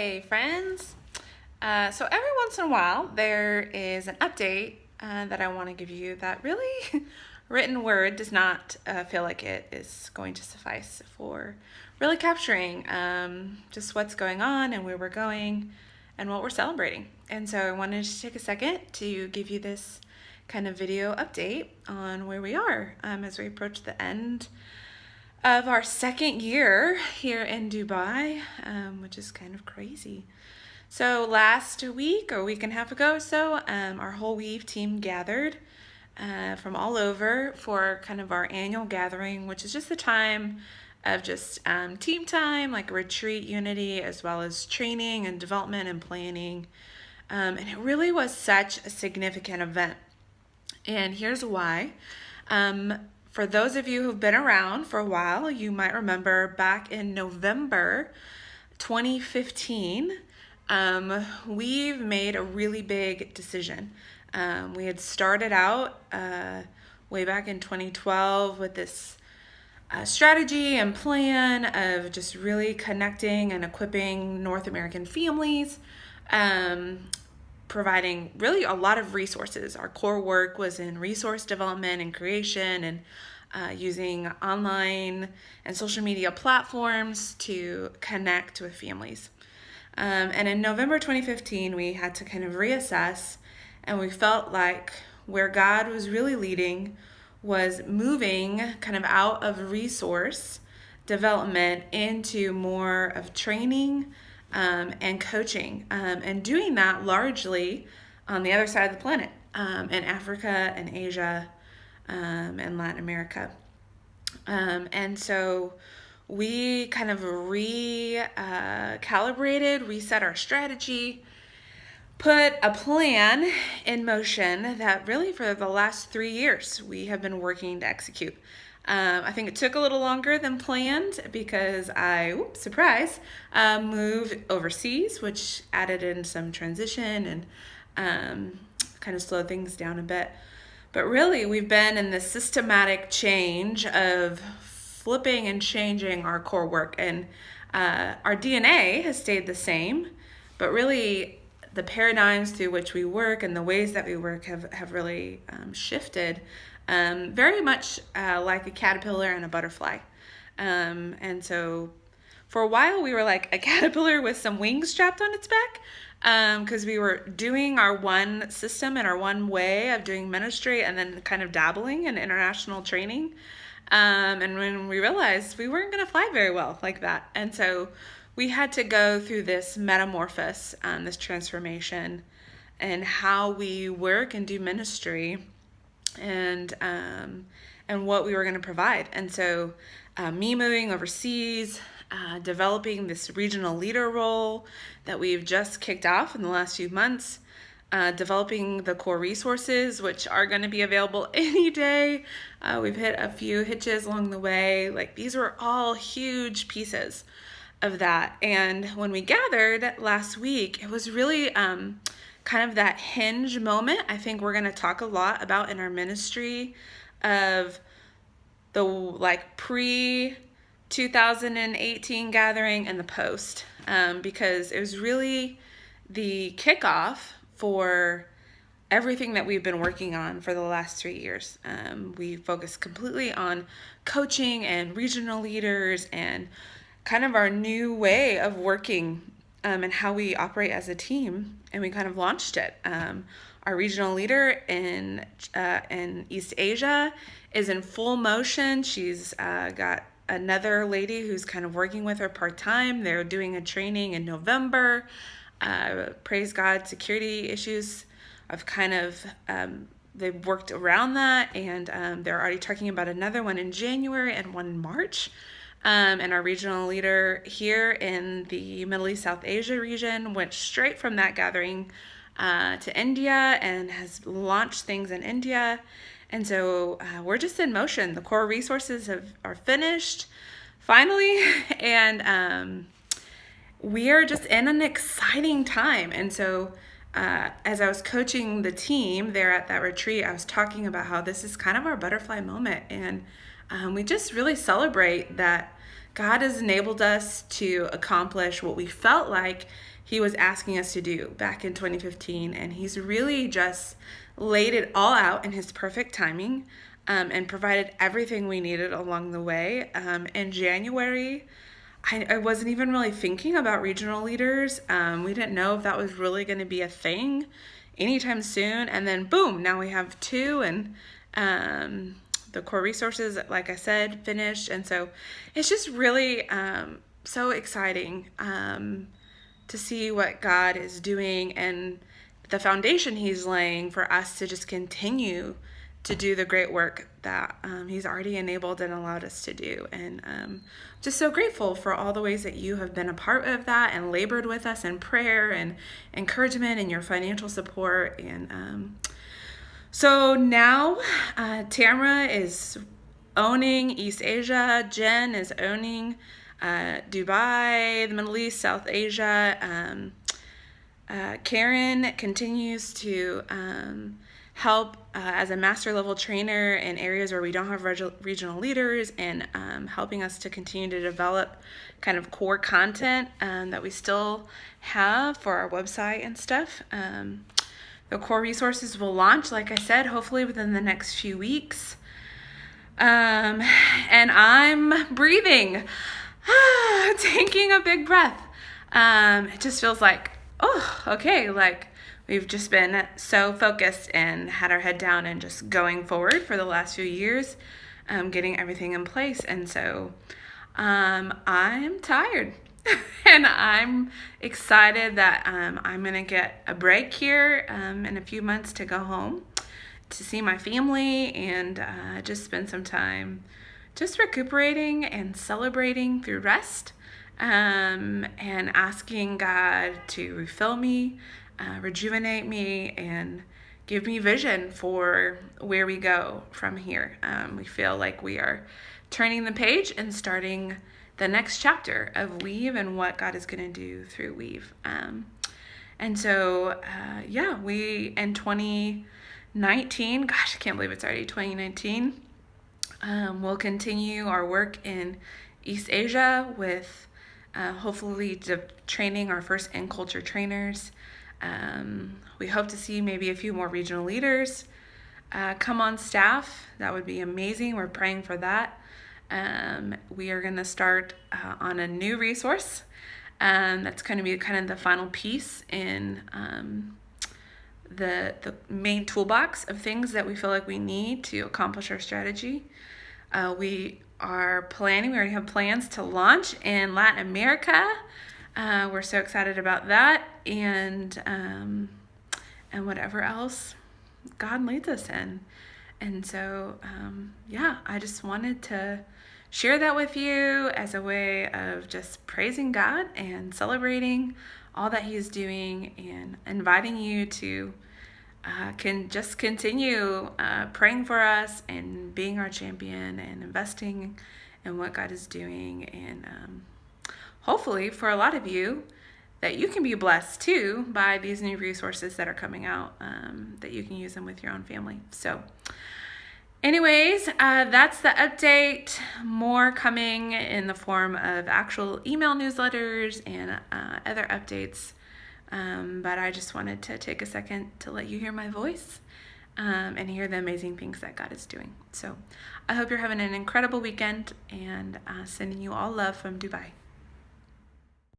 Hey friends! So every once in a while there is an update that I want to give you that really written word does not feel like it is going to suffice for really capturing just what's going on and where we're going and what we're celebrating. And so I wanted to take a second to give you this kind of video update on where we are as we approach the end of our second year here in Dubai, which is kind of crazy. So last week or week and a half ago or so, our whole Weave team gathered from all over for kind of our annual gathering, which is just the time of just team time, like retreat, unity, as well as training and development and planning. And it really was such a significant event. And here's why. For those of you who've been around for a while, you might remember back in November 2015, we've made a really big decision. We had started out way back in 2012 with this strategy and plan of just really connecting and equipping North American families, providing really a lot of resources. Our core work was in resource development and creation and using online and social media platforms to connect with families. And in November 2015, we had to kind of reassess, and we felt like where God was really leading was moving kind of out of resource development into more of training and coaching, and doing that largely on the other side of the planet, in Africa and Asia and Latin America. And so we kind of recalibrated, reset our strategy, put a plan in motion that really for the last 3 years we have been working to execute. I think it took a little longer than planned because I, surprise, moved overseas, which added in some transition and kind of slowed things down a bit. But really, we've been in this systematic change of flipping and changing our core work. And our DNA has stayed the same, but really the paradigms through which we work and the ways that we work have really shifted. Very much like a caterpillar and a butterfly. And so for a while we were like a caterpillar with some wings strapped on its back, because we were doing our one system and our one way of doing ministry and then kind of dabbling in international training. And when we realized we weren't going to fly very well like that. And so we had to go through this metamorphosis, this transformation and how we work and do ministry and what we were going to provide. And so me moving overseas, developing this regional leader role that we've just kicked off in the last few months, developing the core resources, which are going to be available any day. We've hit a few hitches along the way. Like, these were all huge pieces of that. And when we gathered last week, it was really kind of that hinge moment. I think we're going to talk a lot about in our ministry of the like pre 2018 gathering and the post, because it was really the kickoff for everything that we've been working on for the last 3 years. We focused completely on coaching and regional leaders and kind of our new way of working and how we operate as a team, and we kind of launched it. Our regional leader in East Asia is in full motion. She's got another lady who's kind of working with her part-time. They're doing a training in November. Praise God, security issues have kind of, they've worked around that, and they're already talking about another one in January and one in March. And our regional leader here in the Middle East, South Asia region went straight from that gathering to India and has launched things in India. And so we're just in motion. The core resources are finished finally, and we are just in an exciting time. And so as I was coaching the team there at that retreat, I was talking about how this is kind of our butterfly moment, and we just really celebrate that God has enabled us to accomplish what we felt like He was asking us to do back in 2015. And He's really just laid it all out in His perfect timing, and provided everything we needed along the way. In January, I wasn't even really thinking about regional leaders. We didn't know if that was really going to be a thing anytime soon. And then boom, now we have two, and the core resources, like I said, finished. And so it's just really so exciting to see what God is doing and the foundation He's laying for us to just continue to do the great work that He's already enabled and allowed us to do. And just so grateful for all the ways that you have been a part of that and labored with us in prayer and encouragement and your financial support. And so now Tamara is owning East Asia. Jen is owning Dubai, the Middle East, South Asia. Karen continues to help as a master level trainer in areas where we don't have regional leaders, and helping us to continue to develop kind of core content that we still have for our website and stuff. The core resources will launch, like I said, hopefully within the next few weeks. And I'm breathing, taking a big breath. It just feels like, oh, okay, like we've just been so focused and had our head down and just going forward for the last few years, getting everything in place. And so I'm tired and I'm excited that I'm going to get a break here in a few months to go home to see my family and just spend some time just recuperating and celebrating through rest, and asking God to refill me, rejuvenate me, and give me vision for where we go from here. We feel like we are turning the page and starting the next chapter of Weave and what God is going to do through Weave. And so, we in 2019, gosh, I can't believe it's already 2019, we'll continue our work in East Asia with hopefully training our first in-culture trainers. We hope to see maybe a few more regional leaders come on staff. That would be amazing. We're praying for that. We are going to start on a new resource that's going to be kind of the final piece in the main toolbox of things that we feel like we need to accomplish our strategy. We already have plans to launch in Latin America. We're so excited about that, and whatever else God leads us in. And so, I just wanted to share that with you as a way of just praising God and celebrating all that He's doing, and inviting you to can just continue praying for us and being our champion and investing in what God is doing. And hopefully for a lot of you, that you can be blessed too by these new resources that are coming out, that you can use them with your own family. So anyways, that's the update. More coming in the form of actual email newsletters and other updates. But I just wanted to take a second to let you hear my voice and hear the amazing things that God is doing. So I hope you're having an incredible weekend, and sending you all love from Dubai.